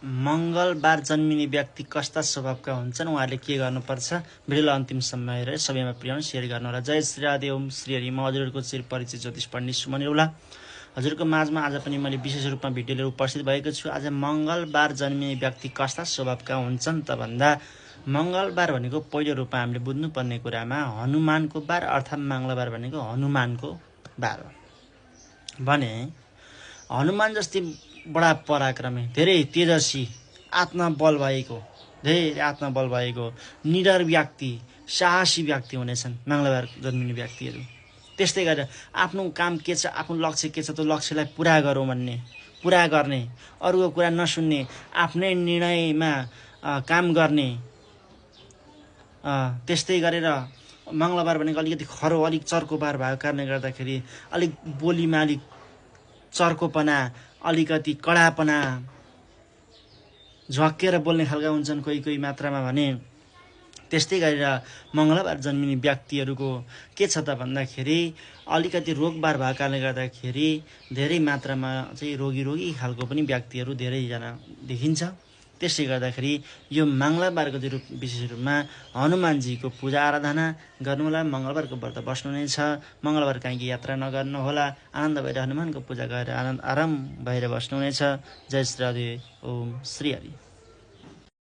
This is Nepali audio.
मङ्गलबार जन्मिने व्यक्ति कस्ता स्वभावका हुन्छन्, उहाँहरूले के गर्नुपर्छ, भिडियोलाई अन्तिमसम्म हेरेर सबैमा प्रियाउनु शेयर गर्नुहोला। जय श्री राधे, ओम श्री हरि। म हजुरहरूको चिर परिचित ज्योतिष पण्डित सुमन निरौला हजुरको माझमा आज पनि मैले विशेष रूपमा भिडियो लिएर उपस्थित भएको छु। आज मङ्गलबार जन्मिने व्यक्ति कस्ता स्वभावका हुन्छन् त भन्दा मङ्गलबार भनेको पहिलो रूपमा हामीले बुझ्नुपर्ने कुरामा हनुमानको बार अर्थात् मङ्गलबार भनेको हनुमानको बार हो भने हनुमान जस्तै बडा पराक्रमी, धेरै तेजस्वी, आत्मबल भएको निडर व्यक्ति, साहसी व्यक्ति हुनेछन् मङ्गलबार जन्मिने व्यक्तिहरू। त्यस्तै गरेर आफ्नो काम के छ, आफ्नो लक्ष्य के छ, त्यो लक्ष्यलाई पुरा गर्ने, अरूको कुरा नसुन्ने, आफ्नै निर्णयमा काम गर्ने। त्यस्तै गरेर मङ्गलबार भनेको अलिकति खरो, अलिक चर्को बार भएको कारणले गर्दाखेरि अलिक बोलीमा अलिक चर्कोपना, अलिकति कडापना, झ्वाक्केर बोल्ने खालका हुन्छन् कोही मात्रामा भने। त्यस्तै गरेर मङ्गलबार जन्मिने व्यक्तिहरूको के छ त भन्दाखेरि अलिकति रोगबार भएको कारणले गर्दाखेरि धेरै मात्रामा चाहिँ रोगी खालको पनि व्यक्तिहरू धेरैजना देखिन्छ। त्यसै गर्दाखेरि यो मङ्गलबारको विशेष रूपमा हनुमानजीको पूजा आराधना गर्नुहोला। मङ्गलबारको व्रत बस्नुहुनेछ। मङ्गलबार कहीँ यात्रा नगर्नुहोला। आनन्द भएर हनुमानको पूजा गरेर आराम भएर बस्नुहुनेछ। जय श्री राधे, ओम श्री हरि।